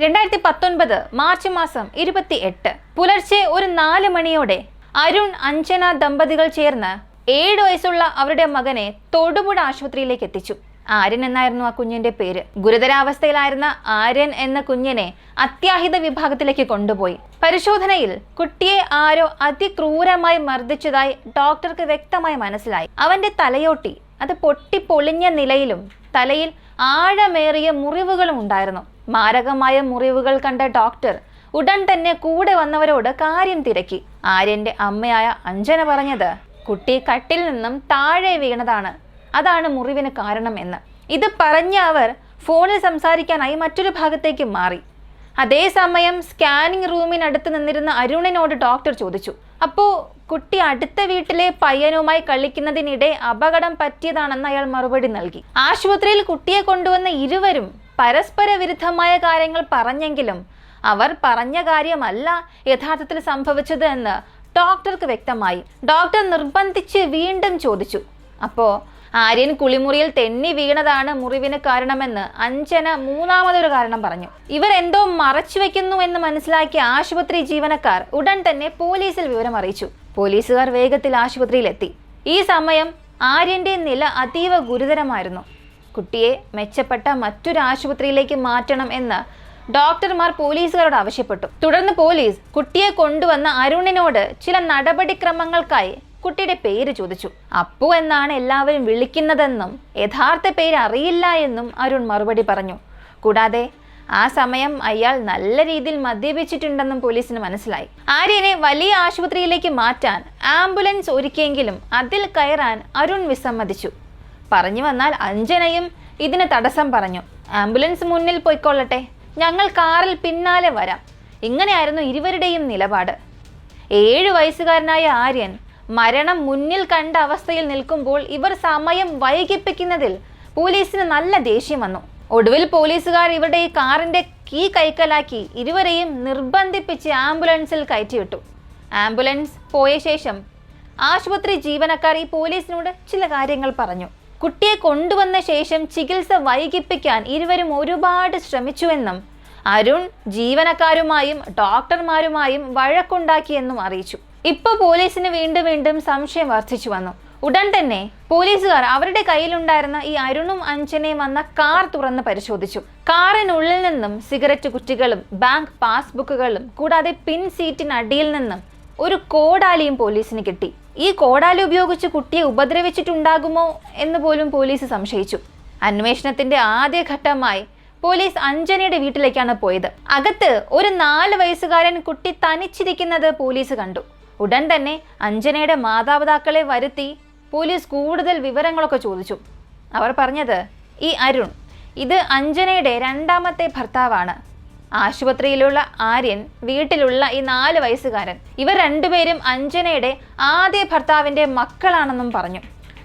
2019 March മാസം 28 പുലർച്ചെ ഒരു 4 മണിയോടെ അരുൺ അഞ്ജന ദമ്പതികൾ ചേർന്ന് 7 വയസ്സുള്ള അവരുടെ മകനെ തൊടുപുഴ ആശുപത്രിയിലേക്ക് എത്തിച്ചു. ആര്യൻ എന്നായിരുന്നു ആ കുഞ്ഞിന്റെ പേര്. ഗുരുതരാവസ്ഥയിലായിരുന്ന ആര്യൻ എന്ന കുഞ്ഞിനെ അത്യാഹിത വിഭാഗത്തിലേക്ക് കൊണ്ടുപോയി. പരിശോധനയിൽ കുട്ടിയെ ആരോ അതിക്രൂരമായി മർദ്ദിച്ചതായി ഡോക്ടർക്ക് വ്യക്തമായി മനസ്സിലായി. അവന്റെ തലയോട്ടി അത് പൊട്ടിപ്പൊളിഞ്ഞ നിലയിലും തലയിൽ ആഴമേറിയ മുറിവുകളും ഉണ്ടായിരുന്നു. മാരകമായ മുറിവുകൾ കണ്ട ഡോക്ടർ ഉടൻ തന്നെ കൂടെ വന്നവരോട് കാര്യം തിരക്കി. ആര്യന്റെ അമ്മയായ അഞ്ജന പറഞ്ഞത് കുട്ടി കട്ടിൽ നിന്നും താഴെ വീണതാണ്, അതാണ് മുറിവിന് കാരണം എന്ന്. ഇത് പറഞ്ഞ അവർ ഫോണിൽ സംസാരിക്കാനായി മറ്റൊരു ഭാഗത്തേക്ക് മാറി. അതേസമയം സ്കാനിംഗ് റൂമിനടുത്ത് നിന്നിരുന്ന അരുണിനോട് ഡോക്ടർ ചോദിച്ചു, അപ്പോ കുട്ടി അടുത്ത വീട്ടിലെ പയ്യനുമായി കളിക്കുന്നതിനിടെ അപകടം പറ്റിയതാണെന്ന് അയാൾ മറുപടി നൽകി. ആശുപത്രിയിൽ കുട്ടിയെ കൊണ്ടുവന്ന ഇരുവരും പരസ്പര വിരുദ്ധമായ കാര്യങ്ങൾ പറഞ്ഞെങ്കിലും അവർ പറഞ്ഞ കാര്യമല്ല യഥാർത്ഥത്തിൽ സംഭവിച്ചത് എന്ന് ഡോക്ടർക്ക് വ്യക്തമായി. ഡോക്ടർ നിർബന്ധിച്ച് വീണ്ടും ചോദിച്ചു, അപ്പോ ആര്യൻ കുളിമുറിയിൽ തെന്നി വീണതാണ് മുറിവിന് കാരണമെന്ന് അഞ്ജന മൂന്നാമതൊരു കാരണം പറഞ്ഞു. ഇവരെന്തോ മറച്ചു വെക്കുന്നു എന്ന് മനസ്സിലാക്കിയ ആശുപത്രി ജീവനക്കാർ ഉടൻ തന്നെ പോലീസിൽ വിവരം അറിയിച്ചു. പോലീസുകാർ വേഗത്തിൽ ആശുപത്രിയിലെത്തി. ഈ സമയം ആര്യന്റെ നില അതീവ ഗുരുതരമായിരുന്നു. കുട്ടിയെ മെച്ചപ്പെട്ട മറ്റൊരു ആശുപത്രിയിലേക്ക് മാറ്റണം എന്ന് ഡോക്ടർമാർ പോലീസുകാരോട് ആവശ്യപ്പെട്ടു. തുടർന്ന് പോലീസ് കുട്ടിയെ കൊണ്ടുവന്ന അരുണിനോട് ചില നടപടിക്രമങ്ങൾക്കായി കുട്ടിയുടെ പേര് ചോദിച്ചു. അപ്പു എന്നാണ് എല്ലാവരും വിളിക്കുന്നതെന്നും യഥാർത്ഥ പേര് അറിയില്ല എന്നും അരുൺ മറുപടി പറഞ്ഞു. കൂടാതെ ആ സമയം അയാൾ നല്ല രീതിയിൽ മദ്യപിച്ചിട്ടുണ്ടെന്നും പോലീസിന് മനസ്സിലായി. ആര്യനെ വലിയ ആശുപത്രിയിലേക്ക് മാറ്റാൻ ആംബുലൻസ് ഒരുക്കിയെങ്കിലും അതിൽ കയറാൻ അരുൺ വിസമ്മതിച്ചു. പറഞ്ഞു വന്നാൽ അഞ്ജനയും ഇതിന് തടസ്സം പറഞ്ഞു. ആംബുലൻസ് മുന്നിൽ പോയിക്കൊള്ളട്ടെ, ഞങ്ങൾ കാറിൽ പിന്നാലെ വരാം. ഇങ്ങനെയായിരുന്നു ഇരുവരുടെയും നിലപാട്. 7 വയസ്സുകാരനായ ആര്യൻ മരണം മുന്നിൽ കണ്ട അവസ്ഥയിൽ നിൽക്കുമ്പോൾ ഇവർ സമയം വൈകിപ്പിക്കുന്നതിൽ പോലീസിന് നല്ല ദേഷ്യം വന്നു. ഒടുവിൽ പോലീസുകാർ ഇവരുടെ ഈ കാറിന്റെ കീ കൈക്കലാക്കി ഇരുവരെയും നിർബന്ധിപ്പിച്ച് ആംബുലൻസിൽ കയറ്റിവിട്ടു. ആംബുലൻസ് പോയ ശേഷം ആശുപത്രി ജീവനക്കാർ ഈ പോലീസിനോട് ചില കാര്യങ്ങൾ പറഞ്ഞു. കുട്ടിയെ കൊണ്ടുവന്ന ശേഷം ചികിത്സ വൈകിപ്പിക്കാൻ ഇരുവരും ഒരുപാട് ശ്രമിച്ചുവെന്നും അരുൺ ജീവനക്കാരുമായും ഡോക്ടർമാരുമായും വഴക്കുണ്ടാക്കിയെന്നും അറിയിച്ചു. ഇപ്പോൾ പോലീസിന് വീണ്ടും സംശയം വർദ്ധിച്ചു വന്നു. ഉടൻ തന്നെ പോലീസുകാർ അവരുടെ കയ്യിലുണ്ടായിരുന്ന ഈ അരുണും അഞ്ജനയും വന്ന കാർ തുറന്ന് പരിശോധിച്ചു. കാറിനുള്ളിൽ നിന്നും സിഗരറ്റ് കുറ്റികളും ബാങ്ക് പാസ്ബുക്കുകളും കൂടാതെ പിൻ സീറ്റിനടിയിൽ നിന്നും ഒരു കോടാലിയും പോലീസിന് കിട്ടി. ഈ കോടാലി ഉപയോഗിച്ച് കുട്ടിയെ ഉപദ്രവിച്ചിട്ടുണ്ടാകുമോ എന്ന് പോലും പോലീസ് സംശയിച്ചു. അന്വേഷണത്തിന്റെ ആദ്യഘട്ടമായി പോലീസ് അഞ്ജനയുടെ വീട്ടിലേക്കാണ് പോയത്. അകത്ത് ഒരു 4 വയസ്സുകാരൻ കുട്ടി തനിച്ചിരിക്കുന്നത് പോലീസ് കണ്ടു. ഉടൻ തന്നെ അഞ്ജനയുടെ മാതാപിതാക്കളെ വരുത്തി പോലീസ് കൂടുതൽ വിവരങ്ങളൊക്കെ ചോദിച്ചു. അവർ പറഞ്ഞത് ഈ അരുൺ ഇത് അഞ്ജനയുടെ 2ാമത്തെ ഭർത്താവാണ്. ആശുപത്രിയിലുള്ള ആര്യൻ വീട്ടിലുള്ള ഈ 4 വയസ്സുകാരൻ. ഇവർ രണ്ടുപേരും അഞ്ജനയുടെ ആദ്യ ഭർത്താവിന്റെ മക്കളാണെന്നും പറഞ്ഞു.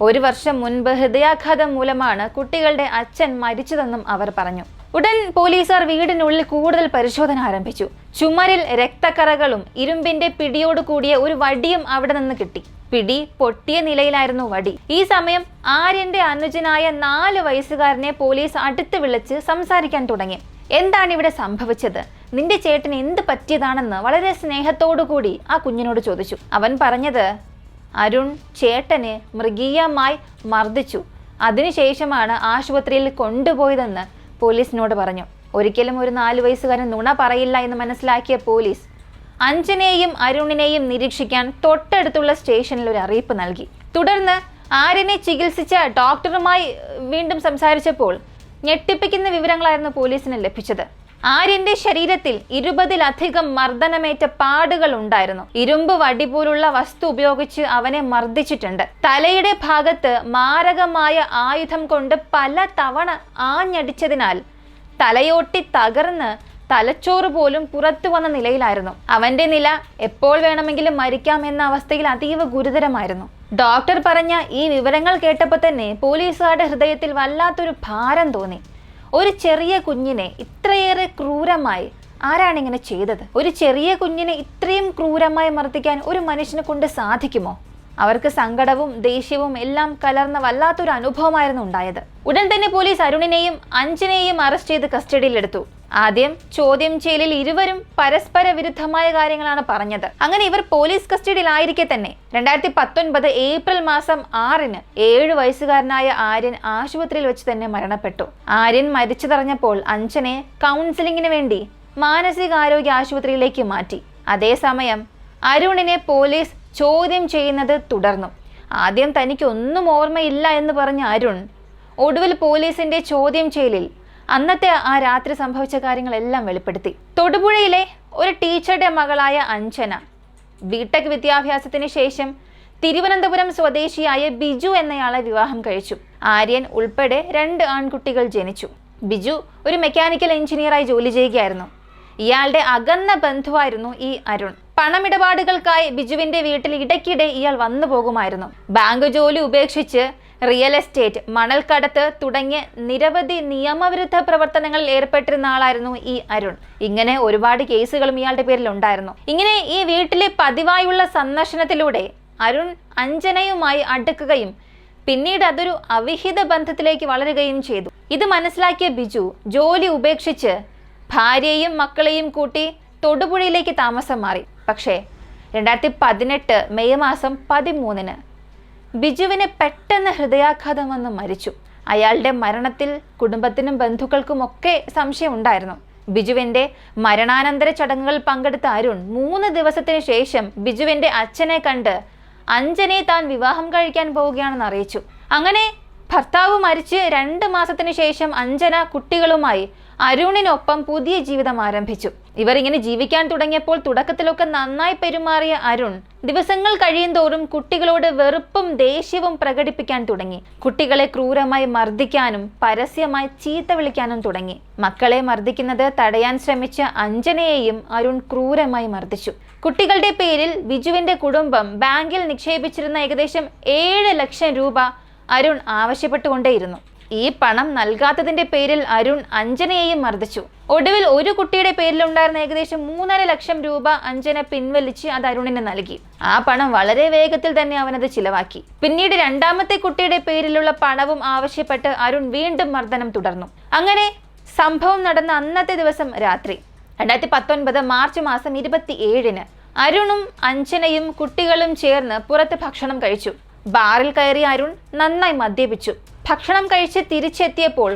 1 വർഷം മുൻപ് ഹൃദയാഘാതം മൂലമാണ് കുട്ടികളുടെ അച്ഛൻ മരിച്ചതെന്നും അവർ പറഞ്ഞു. ഉടൻ പോലീസുകാർ വീടിനുള്ളിൽ കൂടുതൽ പരിശോധന ആരംഭിച്ചു. ചുമരിൽ രക്തക്കറകളും ഇരുമ്പിന്റെ പിടിയോട് കൂടിയ ഒരു വടിയും അവിടെ നിന്ന് കിട്ടി. പിടി പൊട്ടിയ നിലയിലായിരുന്നു വടി. ഈ സമയം ആര്യന്റെ അനുജനായ 4 വയസ്സുകാരനെ പോലീസ് അടുത്ത് വിളിച്ച് സംസാരിക്കാൻ തുടങ്ങി. എന്താണ് ഇവിടെ സംഭവിച്ചത്, നിന്റെ ചേട്ടന് എന്ത് പറ്റിയതാണെന്ന് വളരെ സ്നേഹത്തോടു കൂടി ആ കുഞ്ഞിനോട് ചോദിച്ചു. അവൻ പറഞ്ഞത് അരുൺ ചേട്ടനെ മൃഗീയമായി മർദ്ദിച്ചു, അതിനുശേഷമാണ് ആശുപത്രിയിൽ കൊണ്ടുപോയതെന്ന് പോലീസിനോട് പറഞ്ഞു. ഒരിക്കലും ഒരു 4 വയസ്സുകാരൻ നുണ പറയില്ല എന്ന് മനസ്സിലാക്കിയ പോലീസ് അഞ്ജനയെയും അരുണിനെയും നിരീക്ഷിക്കാൻ തൊട്ടടുത്തുള്ള സ്റ്റേഷനിൽ ഒരു അറിയിപ്പ് നൽകി. തുടർന്ന് ആര്യനെ ചികിത്സിച്ച ഡോക്ടറുമായി വീണ്ടും സംസാരിച്ചപ്പോൾ ഞെട്ടിപ്പിക്കുന്ന വിവരങ്ങളായിരുന്നു പോലീസിന് ലഭിച്ചത്. ആര്യന്റെ ശരീരത്തിൽ 20-ലധികം മർദ്ദനമേറ്റ പാടുകൾ ഉണ്ടായിരുന്നു. ഇരുമ്പ് വടി പോലുള്ള വസ്തു ഉപയോഗിച്ച് അവനെ മർദ്ദിച്ചിട്ടുണ്ട്. തലയുടെ ഭാഗത്ത് മാരകമായ ആയുധം കൊണ്ട് പല തവണ ആഞ്ഞടിച്ചതിനാൽ തലയോട്ടി തകർന്ന് തലച്ചോറ് പോലും പുറത്തു വന്ന നിലയിലായിരുന്നു. അവന്റെ നില എപ്പോൾ വേണമെങ്കിലും മരിക്കാമെന്ന അവസ്ഥയിൽ അതീവ ഗുരുതരമായിരുന്നു. ഡോക്ടർ പറഞ്ഞ ഈ വിവരങ്ങൾ കേട്ടപ്പോൾ തന്നെ പോലീസുകാരുടെ ഹൃദയത്തിൽ വല്ലാത്തൊരു ഭാരം തോന്നി. ഒരു ചെറിയ കുഞ്ഞിനെ ഇത്രയേറെ ക്രൂരമായി ആരാണിങ്ങനെ ചെയ്തത്? ഒരു ചെറിയ കുഞ്ഞിനെ ഇത്രയും ക്രൂരമായി മർദ്ദിക്കാൻ ഒരു മനുഷ്യനെ കൊണ്ട് സാധിക്കുമോ? അവർക്ക് സങ്കടവും ദേഷ്യവും എല്ലാം കലർന്ന വല്ലാത്തൊരു അനുഭവമായിരുന്നു ഉണ്ടായത്. ഉടൻ തന്നെ പോലീസ് അരുണിനെയും അഞ്ജനയെയും അറസ്റ്റ് ചെയ്ത് കസ്റ്റഡിയിലെടുത്തു. ആദ്യം ചോദ്യം ചെയ്യലിൽ ഇരുവരും പരസ്പര വിരുദ്ധമായ കാര്യങ്ങളാണ് പറഞ്ഞത്. അങ്ങനെ ഇവർ പോലീസ് കസ്റ്റഡിയിലായിരിക്കെ തന്നെ 2019 ഏപ്രിൽ മാസം 6-ന് 7 വയസ്സുകാരനായ ആര്യൻ ആശുപത്രിയിൽ വെച്ച് തന്നെ മരണപ്പെട്ടു. ആര്യൻ മരിച്ചതറിഞ്ഞപ്പോൾ അഞ്ജനെ കൗൺസിലിങ്ങിന് വേണ്ടി മാനസികാരോഗ്യ ആശുപത്രിയിലേക്ക് മാറ്റി. അതേസമയം അരുണിനെ പോലീസ് ചോദ്യം ചെയ്യുന്നത് തുടർന്നു. ആദ്യം തനിക്കൊന്നും ഓർമ്മയില്ല എന്ന് പറഞ്ഞ അരുൺ ഒടുവിൽ പോലീസിന്റെ ചോദ്യം ചെയ്യലിൽ അന്നത്തെ ആ രാത്രി സംഭവിച്ച കാര്യങ്ങളെല്ലാം വെളിപ്പെടുത്തി. തൊടുപുഴയിലെ ഒരു ടീച്ചറുടെ മകളായ അഞ്ജന ബിടെക് വിദ്യാഭ്യാസത്തിന് ശേഷം തിരുവനന്തപുരം സ്വദേശിയായ ബിജു എന്നയാളെ വിവാഹം കഴിച്ചു. ആര്യൻ ഉൾപ്പെടെ 2 ആൺകുട്ടികൾ ജനിച്ചു. ബിജു ഒരു മെക്കാനിക്കൽ എഞ്ചിനീയറായി ജോലി ചെയ്യുകയായിരുന്നു. ഇയാളുടെ അകന്ന ബന്ധുവായിരുന്നു ഈ അരുൺ. പണമിടപാടുകൾക്കായി ബിജുവിന്റെ വീട്ടിൽ ഇടയ്ക്കിടെ ഇയാൾ വന്നു പോകുമായിരുന്നു. ബാങ്ക് ജോലി ഉപേക്ഷിച്ച് റിയൽ എസ്റ്റേറ്റ്, മണൽക്കടത്ത് തുടങ്ങിയ നിരവധി നിയമവിരുദ്ധ പ്രവർത്തനങ്ങളിൽ ഏർപ്പെട്ടിരുന്ന ആളായിരുന്നു ഈ അരുൺ. ഇങ്ങനെ ഒരുപാട് കേസുകളും ഇയാളുടെ പേരിൽ ഉണ്ടായിരുന്നു. ഇങ്ങനെ ഈ വീട്ടിലെ പതിവായുള്ള സന്ദർശനത്തിലൂടെ അരുൺ അഞ്ജനയുമായി അടുക്കുകയും പിന്നീട് അതൊരു അവിഹിത ബന്ധത്തിലേക്ക് വളരുകയും ചെയ്തു. ഇത് മനസ്സിലാക്കിയ ബിജു ജോലി ഉപേക്ഷിച്ച് ഭാര്യയെയും മക്കളെയും കൂട്ടി തൊടുപുഴയിലേക്ക് താമസം മാറി. പക്ഷേ 2018 മെയ് മാസം 13-ന് ബിജുവിന് പെട്ടെന്ന് ഹൃദയാഘാതം വന്ന് മരിച്ചു. അയാളുടെ മരണത്തിൽ കുടുംബത്തിനും ബന്ധുക്കൾക്കുമൊക്കെ സംശയം ഉണ്ടായിരുന്നു. ബിജുവിന്റെ മരണാനന്തര ചടങ്ങുകൾ പങ്കെടുത്ത അരുൺ 3 ദിവസത്തിന് ശേഷം ബിജുവിന്റെ അച്ഛനെ കണ്ട് അഞ്ജനെ താൻ വിവാഹം കഴിക്കാൻ പോവുകയാണെന്ന് അറിയിച്ചു. അങ്ങനെ ഭർത്താവ് മരിച്ച് 2 മാസത്തിന് ശേഷം അഞ്ജന കുട്ടികളുമായി അരുണിനൊപ്പം പുതിയ ജീവിതം ആരംഭിച്ചു. ഇവർ ഇങ്ങനെ ജീവിക്കാൻ തുടങ്ങിയപ്പോൾ തുടക്കത്തിലൊക്കെ നന്നായി പെരുമാറിയ അരുൺ ദിവസങ്ങൾ കഴിയുന്തോറും കുട്ടികളോട് വെറുപ്പും ദേഷ്യവും പ്രകടിപ്പിക്കാൻ തുടങ്ങി. കുട്ടികളെ ക്രൂരമായി മർദ്ദിക്കാനും പരസ്യമായി ചീത്ത വിളിക്കാനും തുടങ്ങി. മക്കളെ മർദ്ദിക്കുന്നത് തടയാൻ ശ്രമിച്ച അഞ്ജനയെയും അരുൺ ക്രൂരമായി മർദ്ദിച്ചു. കുട്ടികളുടെ പേരിൽ ബിജുവിന്റെ കുടുംബം ബാങ്കിൽ നിക്ഷേപിച്ചിരുന്ന ഏകദേശം 7 ലക്ഷം രൂപ അരുൺ ആവശ്യപ്പെട്ടുകൊണ്ടേയിരുന്നു. ഈ പണം നൽകാത്തതിന്റെ പേരിൽ അരുൺ അഞ്ജനയെയും മർദ്ദിച്ചു. ഒടുവിൽ ഒരു കുട്ടിയുടെ പേരിലുണ്ടായിരുന്ന ഏകദേശം 3.5 ലക്ഷം രൂപ അഞ്ജന പിൻവലിച്ച് അത് അരുണിന് നൽകി. ആ പണം വളരെ വേഗത്തിൽ തന്നെ അവനത് ചിലവാക്കി. പിന്നീട് 2ാമത്തെ കുട്ടിയുടെ പേരിലുള്ള പണവും ആവശ്യപ്പെട്ട് അരുൺ വീണ്ടും മർദ്ദനം തുടർന്നു. അങ്ങനെ സംഭവം നടന്ന അന്നത്തെ ദിവസം രാത്രി 2019 മാർച്ച് മാസം 27-ന് അരുണും അഞ്ജനയും കുട്ടികളും ചേർന്ന് പുറത്ത് ഭക്ഷണം കഴിച്ചു. ബാറിൽ കയറിയ അരുൺ നന്നായി മദ്യപിച്ചു. ഭക്ഷണം കഴിച്ച് തിരിച്ചെത്തിയപ്പോൾ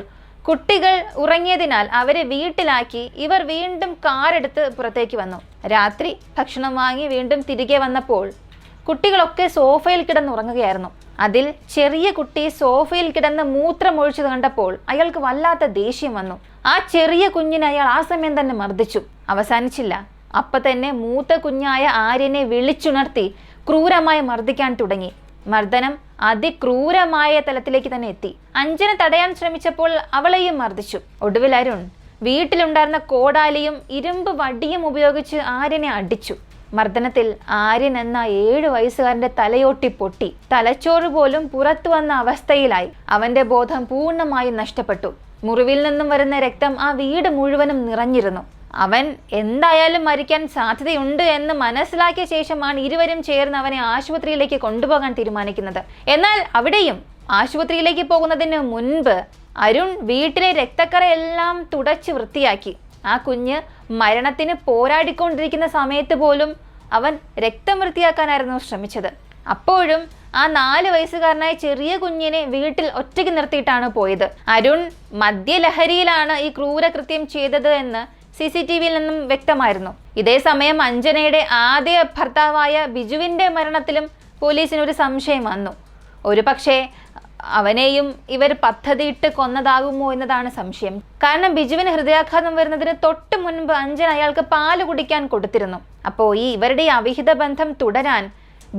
കുട്ടികൾ ഉറങ്ങിയതിനാൽ അവരെ വീട്ടിലാക്കി ഇവർ വീണ്ടും കാറെടുത്ത് പുറത്തേക്ക് വന്നു. രാത്രി ഭക്ഷണം വാങ്ങി വീണ്ടും തിരികെ വന്നപ്പോൾ കുട്ടികളൊക്കെ സോഫയിൽ കിടന്നുറങ്ങുകയായിരുന്നു. അതിൽ ചെറിയ കുട്ടി സോഫയിൽ കിടന്ന് മൂത്രമൊഴിച്ചത് കണ്ടപ്പോൾ അയാൾക്ക് വല്ലാത്ത ദേഷ്യം വന്നു. ആ ചെറിയ കുഞ്ഞിനെ അയാൾ ആ സമയം തന്നെ മർദ്ദിച്ചു. അവസാനിച്ചില്ല. അപ്പൊ തന്നെ മൂത്ത കുഞ്ഞായ ആര്യനെ വിളിച്ചുണർത്തി ക്രൂരമായി മർദ്ദിക്കാൻ തുടങ്ങി. മർദ്ദനം അതിക്രൂരമായ തലത്തിലേക്ക് തന്നെ എത്തി. അഞ്ജന തടയാൻ ശ്രമിച്ചപ്പോൾ അവളെയും മർദ്ദിച്ചു. ഒടുവിൽ അരുൺ വീട്ടിലുണ്ടായിരുന്ന കോടാലിയും ഇരുമ്പ് വടിയും ഉപയോഗിച്ച് ആര്യനെ അടിച്ചു. മർദ്ദനത്തിൽ ആര്യൻ എന്ന 7 വയസ്സുകാരന്റെ തലയോട്ടി പൊട്ടി. തലച്ചോറ് പോലും പുറത്തു വന്ന അവസ്ഥയിലായി. അവന്റെ ബോധം പൂർണ്ണമായും നഷ്ടപ്പെട്ടു. മുറിവിൽ നിന്നും വരുന്ന രക്തം ആ വീട് മുഴുവനും നിറഞ്ഞിരുന്നു. അവൻ എന്തായാലും മരിക്കാൻ സാധ്യതയുണ്ട് എന്ന് മനസ്സിലാക്കിയ ശേഷമാണ് ഇരുവരും ചേർന്ന് അവനെ ആശുപത്രിയിലേക്ക് കൊണ്ടുപോകാൻ തീരുമാനിക്കുന്നത്. എന്നാൽ അവിടെയും ആശുപത്രിയിലേക്ക് പോകുന്നതിന് മുൻപ് അരുൺ വീട്ടിലെ രക്തക്കറയെല്ലാം തുടച്ച് വൃത്തിയാക്കി. ആ കുഞ്ഞ് മരണത്തിന് പോരാടിക്കൊണ്ടിരിക്കുന്ന സമയത്ത് പോലും അവൻ രക്തം വൃത്തിയാക്കാനായിരുന്നു ശ്രമിച്ചത്. അപ്പോഴും ആ 4 വയസ്സുകാരനായ ചെറിയ കുഞ്ഞിനെ വീട്ടിൽ ഒറ്റയ്ക്ക് നിർത്തിയിട്ടാണ് പോയത്. അരുൺ മദ്യലഹരിയിലാണ് ഈ ക്രൂരകൃത്യം ചെയ്തത് എന്ന് CCTVയിൽ നിന്നും വ്യക്തമായിരുന്നു. ഇതേ സമയം അഞ്ജനയുടെ ആദ്യ ഭർത്താവായ ബിജുവിന്റെ മരണത്തിലും പോലീസിനൊരു സംശയം വന്നു. ഒരു പക്ഷേ അവനെയും ഇവർ പദ്ധതിയിട്ട് കൊന്നതാകുമോ എന്നതാണ് സംശയം. കാരണം ബിജുവിന് ഹൃദയാഘാതം വരുന്നതിന് തൊട്ട് മുൻപ് അഞ്ജന അയാൾക്ക് പാല് കുടിക്കാൻ കൊടുത്തിരുന്നു. അപ്പോൾ ഇവരുടെ അവിഹിത ബന്ധം തുടരാൻ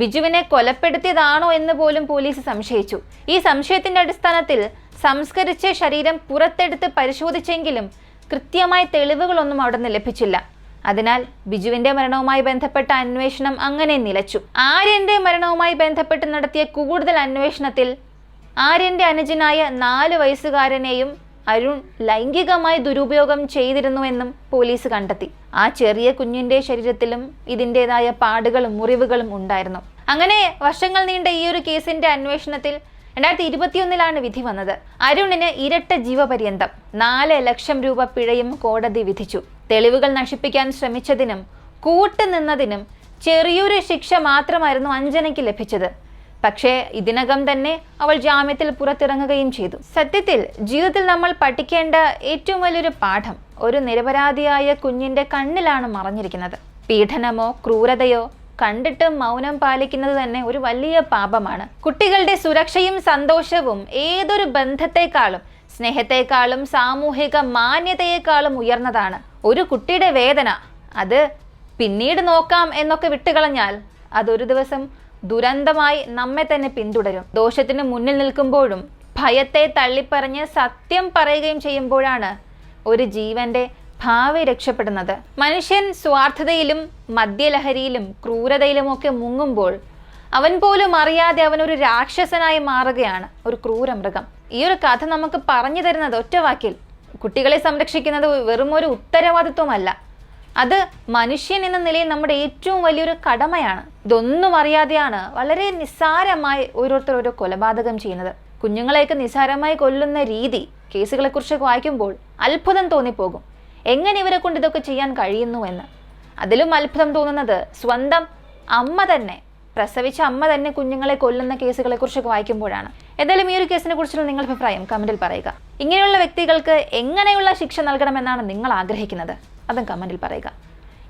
ബിജുവിനെ കൊലപ്പെടുത്തിയതാണോ എന്ന് പോലും പോലീസ് സംശയിച്ചു. ഈ സംശയത്തിന്റെ അടിസ്ഥാനത്തിൽ സംസ്കരിച്ച ശരീരം പുറത്തെടുത്ത് പരിശോധിച്ചെങ്കിലും കൃത്യമായ തെളിവുകളൊന്നും അവിടെ നിന്ന് ലഭിച്ചില്ല. അതിനാൽ ബിജുവിന്റെ മരണവുമായി ബന്ധപ്പെട്ട അന്വേഷണം അങ്ങനെ നിലച്ചു. ആര്യന്റെ മരണവുമായി ബന്ധപ്പെട്ട് നടത്തിയ കൂടുതൽ അന്വേഷണത്തിൽ ആര്യന്റെ അനുജനായ 4 വയസ്സുകാരനെയും അരുൺ ലൈംഗികമായി ദുരുപയോഗം ചെയ്തിരുന്നുവെന്നും പോലീസ് കണ്ടെത്തി. ആ ചെറിയ കുഞ്ഞിന്റെ ശരീരത്തിലും ഇതിൻ്റെതായ പാടുകളും മുറിവുകളും ഉണ്ടായിരുന്നു. അങ്ങനെ വർഷങ്ങൾ നീണ്ട ഈ ഒരു കേസിന്റെ അന്വേഷണത്തിൽ 2021 വിധി വന്നത്. അരുണിന് ഇരട്ട ജീവപര്യന്തം, 4 ലക്ഷം രൂപ പിഴയും കോടതി വിധിച്ചു. തെളിവുകൾ നശിപ്പിക്കാൻ ശ്രമിച്ചതിനും കൂട്ടുനിന്നതിനും ചെറിയൊരു ശിക്ഷ മാത്രമായിരുന്നു അഞ്ജനയ്ക്ക് ലഭിച്ചത്. പക്ഷേ ഇതിനകം തന്നെ അവൾ ജാമ്യത്തിൽ പുറത്തിറങ്ങുകയും ചെയ്തു. സത്യത്തിൽ ജീവിതത്തിൽ നമ്മൾ പഠിക്കേണ്ട ഏറ്റവും വലിയൊരു പാഠം ഒരു നിരപരാധിയായ കുഞ്ഞിന്റെ കണ്ണിലാണ് മറഞ്ഞിരിക്കുന്നത്. പീഡനമോ ക്രൂരതയോ കണ്ടിട്ട് മൗനം പാലിക്കുന്നത് തന്നെ ഒരു വലിയ പാപമാണ്. കുട്ടികളുടെ സുരക്ഷയും സന്തോഷവും ഏതൊരു ബന്ധത്തെക്കാളും സ്നേഹത്തെക്കാളും സാമൂഹിക മാന്യതയെക്കാളും ഉയർന്നതാണ്. ഒരു കുട്ടിയുടെ വേദന അത് പിന്നീട് നോക്കാം എന്നൊക്കെ വിട്ടുകളഞ്ഞാൽ അതൊരു ദിവസം ദുരന്തമായി നമ്മെ തന്നെ പിന്തുടരും. ദോഷത്തിന് മുന്നിൽ നിൽക്കുമ്പോഴും ഭയത്തെ തള്ളിപ്പറഞ്ഞ് സത്യം പറയുകയും ചെയ്യുമ്പോഴാണ് ഒരു ജീവന്റെ ഭാവി രക്ഷപ്പെടുന്നത്. മനുഷ്യൻ സ്വാർത്ഥതയിലും മദ്യലഹരിയിലും ക്രൂരതയിലുമൊക്കെ മുങ്ങുമ്പോൾ അവൻ പോലും അറിയാതെ അവനൊരു രാക്ഷസനായി മാറുകയാണ്, ഒരു ക്രൂരമൃഗം. ഈ ഒരു കഥ നമുക്ക് പറഞ്ഞു തരുന്നത് ഒറ്റ വാക്കിൽ, കുട്ടികളെ സംരക്ഷിക്കുന്നത് വെറും ഒരു ഉത്തരവാദിത്വമല്ല, അത് മനുഷ്യൻ എന്ന നിലയിൽ നമ്മുടെ ഏറ്റവും വലിയൊരു കടമയാണ്. ഇതൊന്നും അറിയാതെയാണ് വളരെ നിസ്സാരമായി ഓരോരുത്തർ ഓരോ കൊലപാതകം ചെയ്യുന്നത്. കുഞ്ഞുങ്ങളെയൊക്കെ നിസ്സാരമായി കൊല്ലുന്ന രീതി കേസുകളെക്കുറിച്ചൊക്കെ വായിക്കുമ്പോൾ അത്ഭുതം തോന്നിപ്പോകും. എങ്ങനെ ഇവരെ കൊണ്ട് ഇതൊക്കെ ചെയ്യാൻ കഴിയുന്നു എന്ന്. അതിലും അത്ഭുതം തോന്നുന്നത് സ്വന്തം അമ്മ തന്നെ, പ്രസവിച്ച അമ്മ തന്നെ കുഞ്ഞുങ്ങളെ കൊല്ലുന്ന കേസുകളെ കുറിച്ചൊക്കെ വായിക്കുമ്പോഴാണ്. എന്തായാലും ഈ ഒരു കേസിനെ കുറിച്ചുള്ള നിങ്ങളുടെ അഭിപ്രായം കമന്റിൽ പറയുക. ഇങ്ങനെയുള്ള വ്യക്തികൾക്ക് എങ്ങനെയുള്ള ശിക്ഷ നൽകണമെന്നാണ് നിങ്ങൾ ആഗ്രഹിക്കുന്നത്, അതും കമന്റിൽ പറയുക.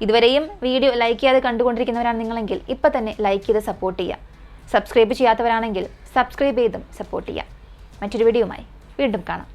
ഇതുവരെയും വീഡിയോ ലൈക്ക് ചെയ്യാതെ കണ്ടുകൊണ്ടിരിക്കുന്നവരാണ് നിങ്ങളെങ്കിൽ ഇപ്പം തന്നെ ലൈക്ക് ചെയ്ത് സപ്പോർട്ട് ചെയ്യുക. സബ്സ്ക്രൈബ് ചെയ്യാത്തവരാണെങ്കിൽ സബ്സ്ക്രൈബ് ചെയ്തും സപ്പോർട്ട് ചെയ്യുക. മറ്റൊരു വീഡിയോയുമായി വീണ്ടും കാണാം.